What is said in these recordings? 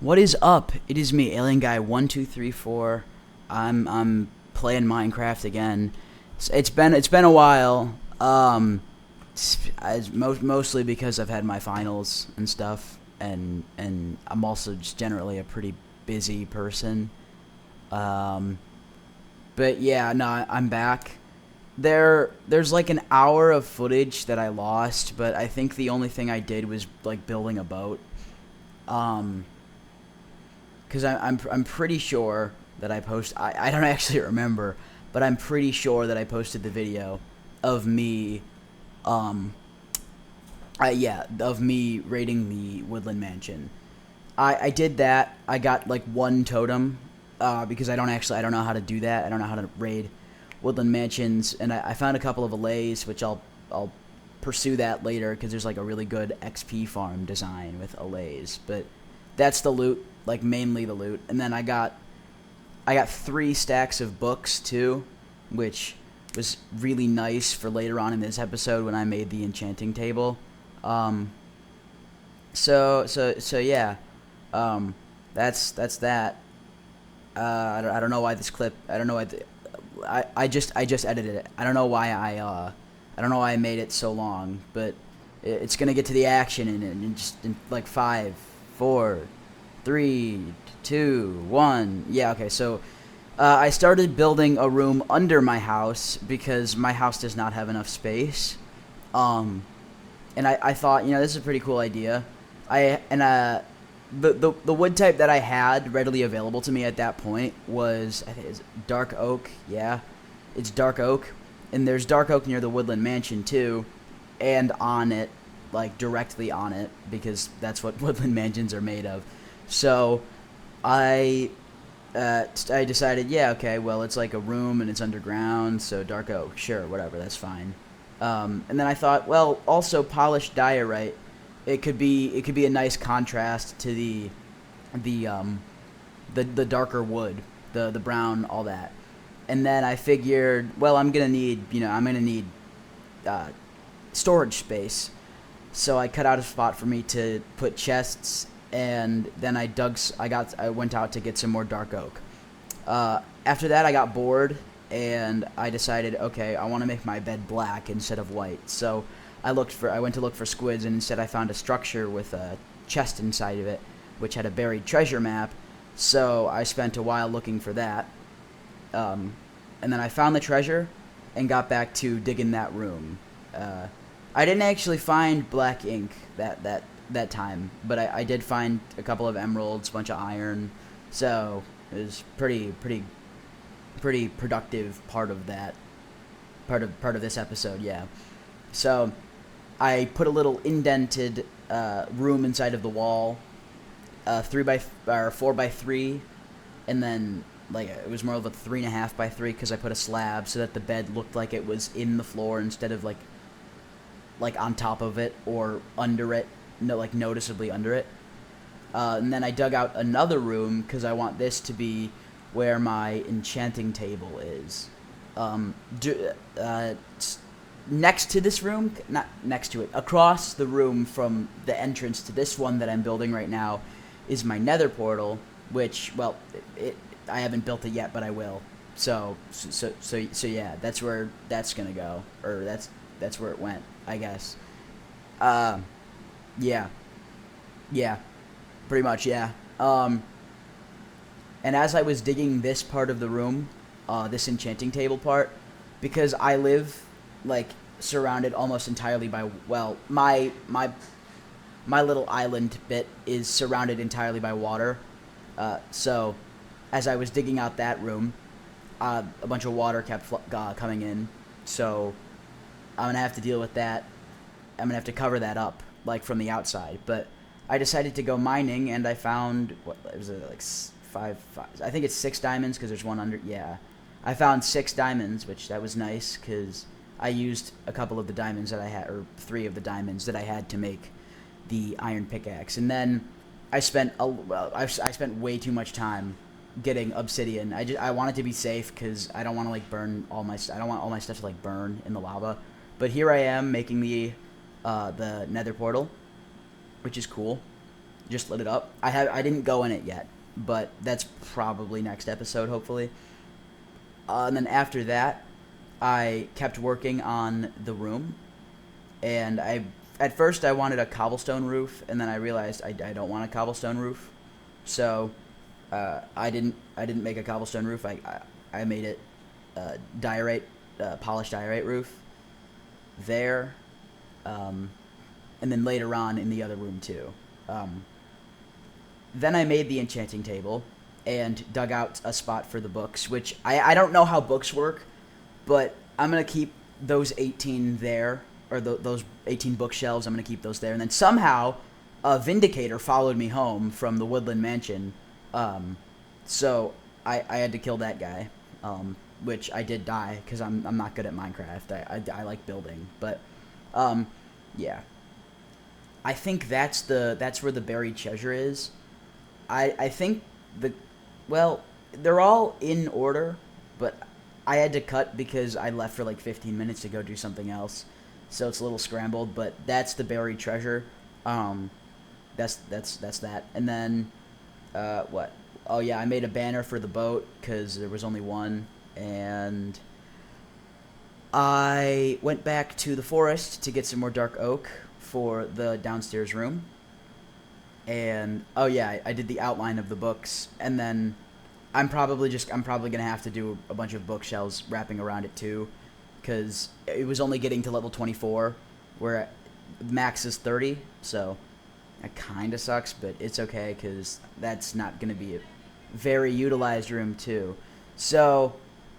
What is up? It is me, Alien Guy 1234. I'm playing Minecraft again. It's been a while. Mostly because I've had my finals and stuff, and I'm also just generally a pretty busy person. Um, but yeah, no, I'm back. There's like an hour of footage that I lost, but I think the only thing I did was like building a boat. Um, because I'm pretty sure that I don't actually remember, but I'm pretty sure that I posted the video of me, um, of me raiding the Woodland Mansion. I did that. I got like one totem, because I don't know how to do that. I don't know how to raid Woodland Mansions, and I found a couple of allays, which I'll pursue that later because there's like a really good XP farm design with allays. But that's the loot, like mainly the loot. And then I got 3 stacks of books too, which was really nice for later on in this episode when I made the enchanting table. Um, so yeah, um, that's that. I don't know why this clip. I don't know why. I just edited it. I don't know why I made it so long, but it's gonna get to the action in just in like 5, 4, 3, 2, 1. Yeah, okay. So I started building a room under my house because my house does not have enough space. Um, and I thought, this is a pretty cool idea. I and the wood type that I had readily available to me at that point was, I think it's dark oak. Yeah, it's dark oak, and there's dark oak near the Woodland Mansion too, and on it, like directly on it, because that's what Woodland Mansions are made of. So I I decided, yeah, okay, well, it's like a room and it's underground, so dark oak, sure, whatever, that's fine. And then I thought, well, also polished diorite, it could be a nice contrast to the the darker wood, the brown, all that. And then I figured, well, I'm gonna need uh, storage space, so I cut out a spot for me to put chests, and then I went out to get some more dark oak. After that, I got bored, and I decided, okay, I want to make my bed black instead of white. So I went to look for squids, and instead I found a structure with a chest inside of it, which had a buried treasure map. So I spent a while looking for that, um, and then I found the treasure, and got back to digging that room. Uh, I didn't actually find black ink that time, but I did find a couple of emeralds, a bunch of iron, so it was pretty productive part of this episode. Yeah. So I put a little indented room inside of the wall, 4 by 3, and then like it was more of a 3.5 by 3 because I put a slab so that the bed looked like it was in the floor instead of like on top of it or under it, no, like noticeably under it. And then I dug out another room because I want this to be where my enchanting table is. Um, do, uh, Next to this room, not next to it, across the room from the entrance to this one that I'm building right now, is my Nether portal. Which, well, I haven't built it yet, but I will. So yeah, that's where that's gonna go, or that's where it went, I guess. Uh, yeah, yeah, pretty much, yeah. And as I was digging this part of the room, this enchanting table part, because I live like surrounded almost entirely by, well, my little island bit is surrounded entirely by water. So as I was digging out that room, a bunch of water kept coming in. So I'm gonna have to deal with that. I'm gonna have to cover that up, like from the outside. But I decided to go mining, and I found, what was it, like five, I think it's 6 diamonds because there's one under. Yeah, I found 6 diamonds, which that was nice because I used a couple of the diamonds that I had, or 3 of the diamonds that I had to make the iron pickaxe. And then I spent way too much time getting obsidian. I want it to be safe because I don't want to like burn all my. I don't want all my stuff to like burn in the lava. But here I am making the Nether portal, which is cool. just lit it up. I didn't go in it yet, but that's probably next episode, hopefully. And then after that, I kept working on the room, and at first I wanted a cobblestone roof, and then I realized I don't want a cobblestone roof, so I didn't make a cobblestone roof. I made it diorite, polished diorite roof there, and then later on in the other room too. Then I made the enchanting table and dug out a spot for the books, which I don't know how books work, but I'm going to keep those 18 there, or those 18 bookshelves. I'm going to keep those there. And then somehow a Vindicator followed me home from the Woodland Mansion, so I had to kill that guy, which I did die because I'm not good at Minecraft. I like building, but yeah. I think that's where the buried treasure is. I think they're all in order, but I had to cut because I left for like 15 minutes to go do something else, so it's a little scrambled. But that's the buried treasure. That's that. And then what? Oh yeah, I made a banner for the boat because there was only one, and I went back to the forest to get some more dark oak for the downstairs room. And oh yeah, I did the outline of the books, and then I'm probably gonna have to do a bunch of bookshelves wrapping around it too, because it was only getting to level 24, where max is 30. So that kind of sucks, but it's okay because that's not gonna be a very utilized room too. So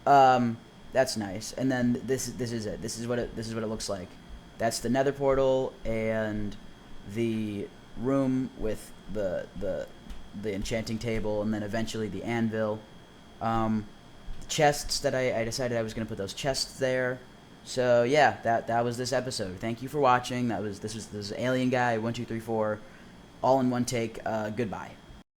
that's nice. And then this is it. This is what it looks like. That's the Nether portal and the room with the enchanting table, and then eventually the anvil. Chests that I decided I was going to put those chests there. So yeah, that was this episode. Thank you for watching. This was Alien Guy 1234, all in one take. Goodbye.